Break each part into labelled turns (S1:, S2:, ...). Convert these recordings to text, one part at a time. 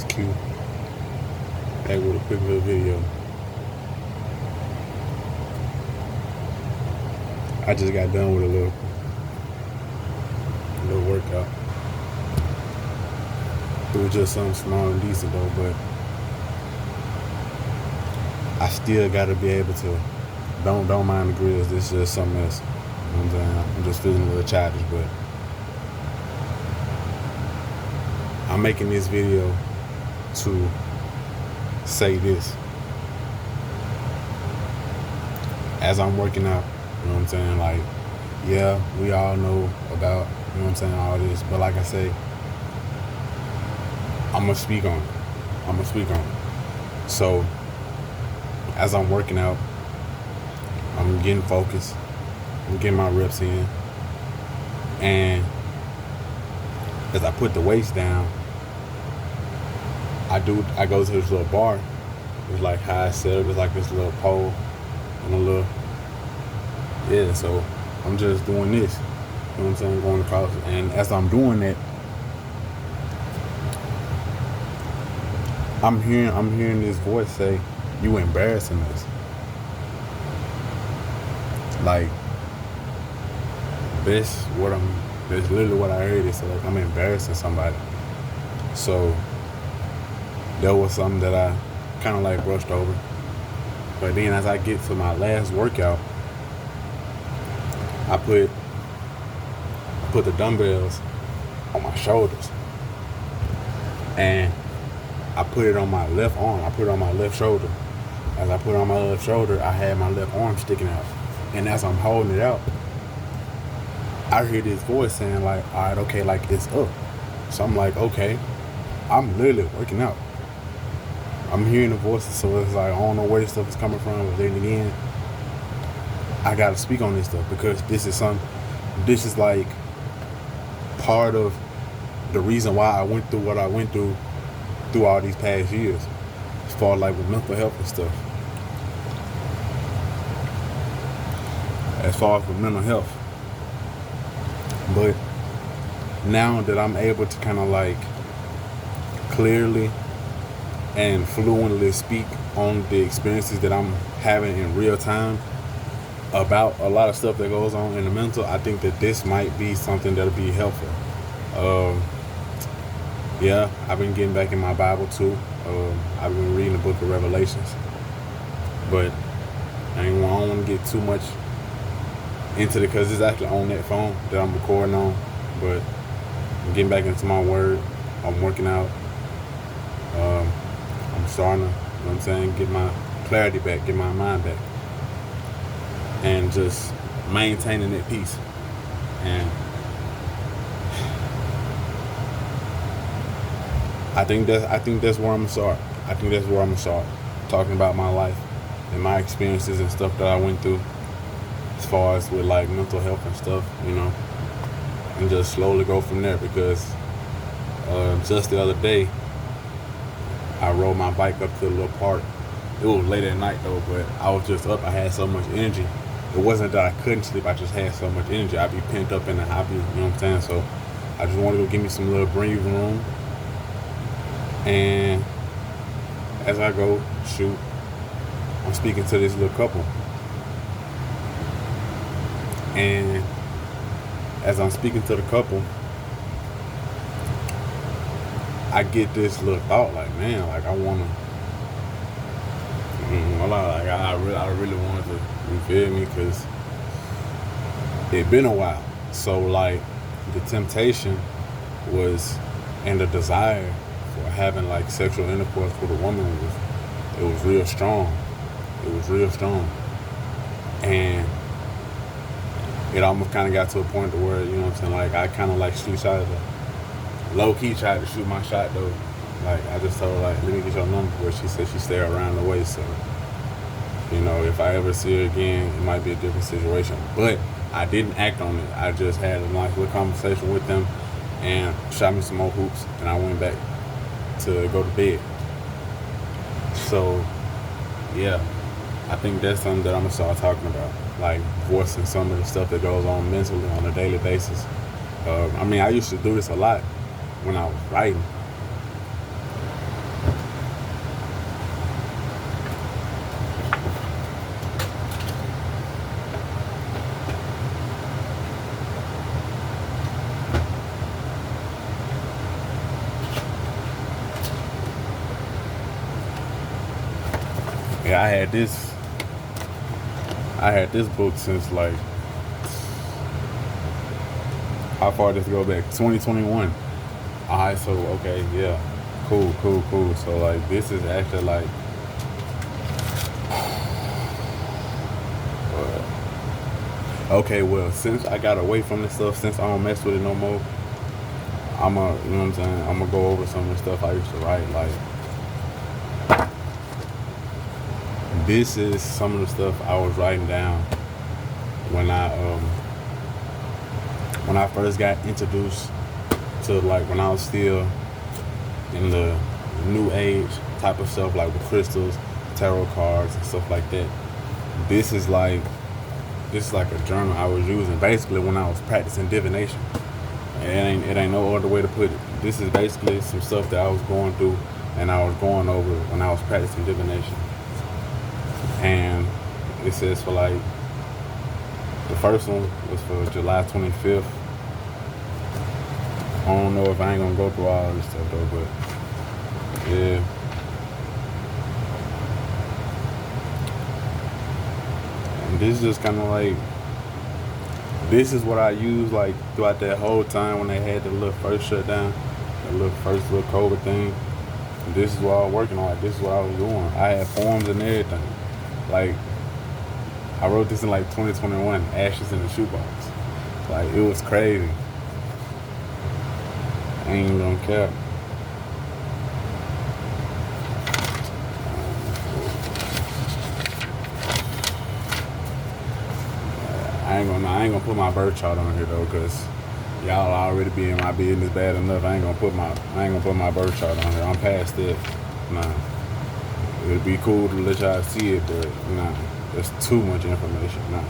S1: It's cute. Back with a quick little video. I just got done with a little workout. It was just something small and decent though, but I still gotta be able to don't mind the grills. This is just something else. You know what I'm saying? I'm just feeling a little childish, but I'm making this video to say this. As I'm working out, you know what I'm saying? Like, yeah, we all know about, you know what I'm saying, all this, but like I say, I'm gonna speak on it. So, as I'm working out, I'm getting focused, I'm getting my reps in, and as I put the weights down, I go to this little bar. It's like how I set up, it's like this little pole and a little, yeah, so I'm just doing this, you know what I'm saying, going across, and as I'm doing that, I'm hearing this voice say, "You embarrassing us." Like, that's literally what I heard. It's like I'm embarrassing somebody. So that was something that I kind of like brushed over. But then as I get to my last workout, I put the dumbbells on my shoulders, and I put it on my left arm. I put it on my left shoulder. As I put it on my left shoulder, I had my left arm sticking out. And as I'm holding it out, I hear this voice saying like, "All right, okay, like it's up." So I'm like, okay, I'm literally working out. I'm hearing the voices, so it's like, I don't know where this stuff is coming from, but then again, I gotta speak on this stuff because this is like part of the reason why I went through what I went through all these past years, as far as like with mental health and stuff. As far as with mental health. But now that I'm able to kind of like clearly and fluently speak on the experiences that I'm having in real time about a lot of stuff that goes on in the mental, I think that this might be something that'll be helpful. Yeah, I've been getting back in my Bible too. I've been reading the book of Revelations, but I don't want to get too much into it because it's actually on that phone that I'm recording on. But I'm getting back into my word. I'm working out. I'm starting to, you know what I'm saying, get my clarity back, get my mind back, and just maintaining that peace. And I think that's where I'm gonna start. I think that's where I'm gonna start talking about my life and my experiences and stuff that I went through, as far as with like mental health and stuff, you know, and just slowly go from there. Because just the other day, I rode my bike up to the little park. It was late at night though, but I was just up. I had so much energy. It wasn't that I couldn't sleep. I just had so much energy. I'd be pent up in the hobby, you know what I'm saying? So I just wanted to go give me some little breathing room. And as I go shoot, I'm speaking to this little couple. And as I'm speaking to the couple, I get this little thought like, man, like I wanna, like I really wanted to, you feel me? Because it been a while. So like the temptation was, and the desire for having like sexual intercourse with a woman was real strong. It was real strong. And it almost kind of got to a point to where, you know what I'm saying, like I kind of like shot low-key tried to shoot my shot though. Like I just told her like, let me get your number, where she said she stay around the way, so you know, if I ever see her again, it might be a different situation. But I didn't act on it. I just had a nice little conversation with them and shot me some more hoops, and I went back to go to bed. So yeah, I think that's something that I'm gonna start talking about, like voicing some of the stuff that goes on mentally on a daily basis. I mean, I used to do this a lot when I was writing, Yeah, I had this book since like, how far does it go back? 2021. Alright, so okay, yeah. Cool, cool, cool. So like this is actually like okay, well, since I got away from this stuff, since I don't mess with it no more, you know what I'm saying? I'm gonna go over some of the stuff I used to write. Like, this is some of the stuff I was writing down when I first got introduced to, like, when I was still in the new age type of stuff, like with crystals, tarot cards, and stuff like that. This is like a journal I was using basically when I was practicing divination. It ain't no other way to put it. This is basically some stuff that I was going through and I was going over when I was practicing divination. And it says for like, the first one was for July 25th. I don't know if I ain't gonna go through all this stuff though, but yeah. And this is just kind of like, this is what I used like throughout that whole time when they had the little first shutdown, the first little COVID thing. And this is what I was working on. Like, this is what I was doing. I had forms and everything. Like, I wrote this in like 2021, Ashes in the Shoebox. Like, it was crazy. I ain't even gonna care. I ain't gonna put my birth chart on here though, cause y'all already be in my business bad enough. I ain't gonna put my birth chart on here. I'm past it. Nah. It'd be cool to let y'all see it, but nah. There's too much information. Nah.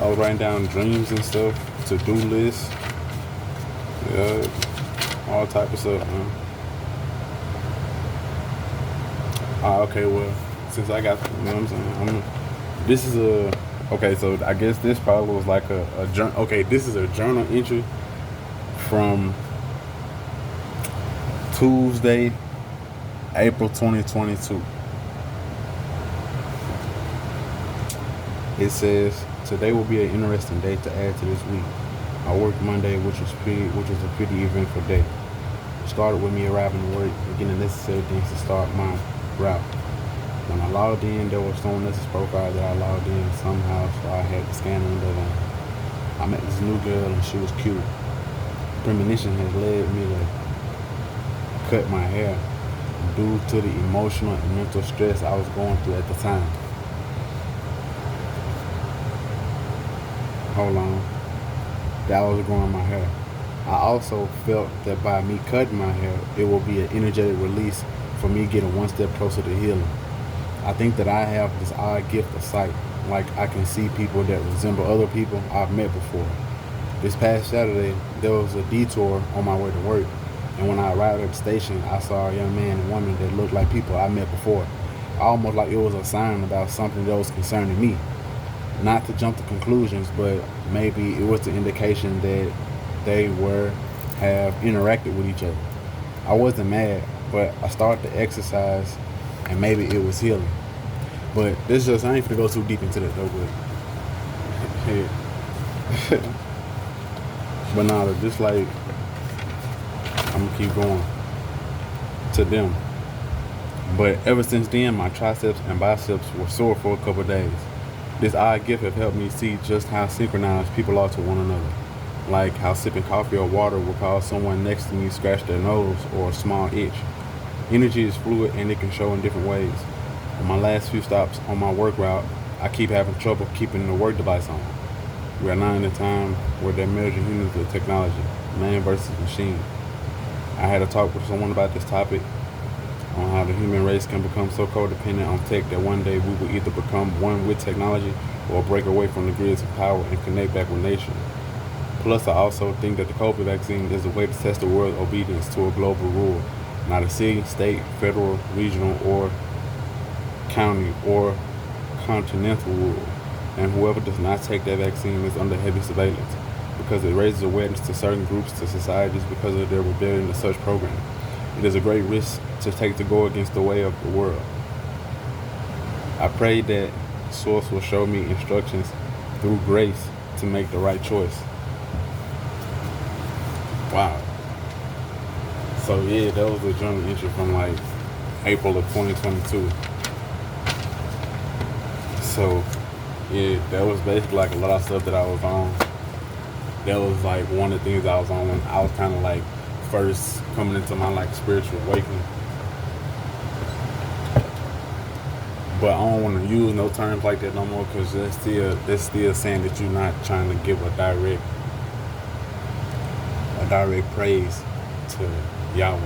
S1: I was writing down dreams and stuff, to-do lists, yeah, all type of stuff, man. Okay, well, since I got, you know what I'm saying, this is okay, so I guess this probably was like a journal. Okay, this is a journal entry from Tuesday, April 2022. It says, today will be an interesting day to add to this week. I worked Monday, which was a pretty eventful day. It started with me arriving to work and getting the necessary things to start my route. When I logged in, there was someone else's profile that I logged in somehow, so I had to scan them and I met this new girl and she was cute. Premonition has led me to cut my hair due to the emotional and mental stress I was going through at the time. Hold on. That was growing my hair. I also felt that by me cutting my hair, it will be an energetic release for me getting one step closer to healing. I think that I have this odd gift of sight. Like, I can see people that resemble other people I've met before. This past Saturday, there was a detour on my way to work. And when I arrived at the station, I saw a young man and woman that looked like people I met before. Almost like it was a sign about something that was concerning me. Not to jump to conclusions, but maybe it was the indication that they have interacted with each other. I wasn't mad, but I started to exercise, and maybe it was healing. But this just, I ain't gonna go too deep into that though, but but nah, just like, I'm gonna keep going to them. But ever since then, my triceps and biceps were sore for a couple of days. This odd gift has helped me see just how synchronized people are to one another. Like how sipping coffee or water will cause someone next to me to scratch their nose or a small itch. Energy is fluid and it can show in different ways. On my last few stops on my work route, I keep having trouble keeping the work device on. We are now in a time where they're measuring humans with technology, man versus machine. I had a talk with someone about this topic, on how the human race can become so codependent on tech that one day we will either become one with technology or break away from the grids of power and connect back with nature. Plus, I also think that the COVID vaccine is a way to test the world's obedience to a global rule, not a city, state, federal, regional, or county, or continental rule. And whoever does not take that vaccine is under heavy surveillance, because it raises awareness to certain groups, to societies, because of their rebellion to such programs. It is a great risk to take to go against the way of the world. I pray that Source will show me instructions through grace to make the right choice. Wow. So yeah, that was a journal entry from like April of 2022. So yeah, that was basically like a lot of stuff that I was on. That was like one of the things I was on when I was kind of like first coming into my like spiritual awakening. But I don't want to use no terms like that no more, because that's still saying that you're not trying to give a direct praise to Yahweh.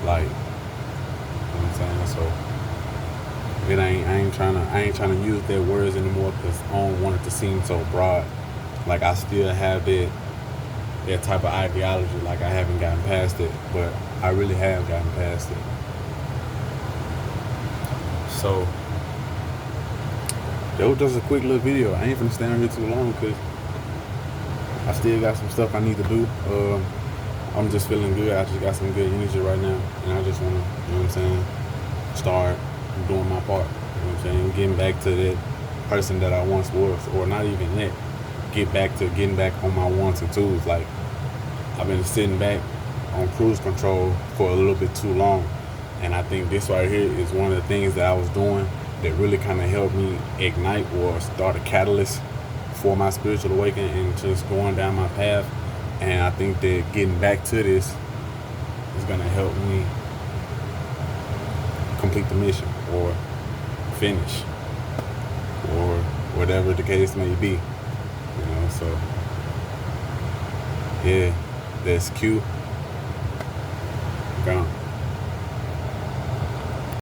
S1: Like, you know what I'm saying? So I ain't trying to use their words anymore, because I don't want it to seem so broad. Like I still have that type of ideology. Like I haven't gotten past it, but I really have gotten past it. So that was just a quick little video. I ain't finna stay on here too long, because I still got some stuff I need to do. I'm just feeling good. I just got some good energy right now, and I just wanna, you know what I'm saying, start doing my part. You know what I'm saying? Getting back to that person that I once was, or not even that. Getting back on my ones and twos. Like, I've been sitting back on cruise control for a little bit too long, and I think this right here is one of the things that I was doing that really kind of helped me ignite or start a catalyst for my spiritual awakening and just going down my path. And I think that getting back to this is going to help me complete the mission, or finish, or whatever the case may be. You know, so yeah, that's Q. Gone.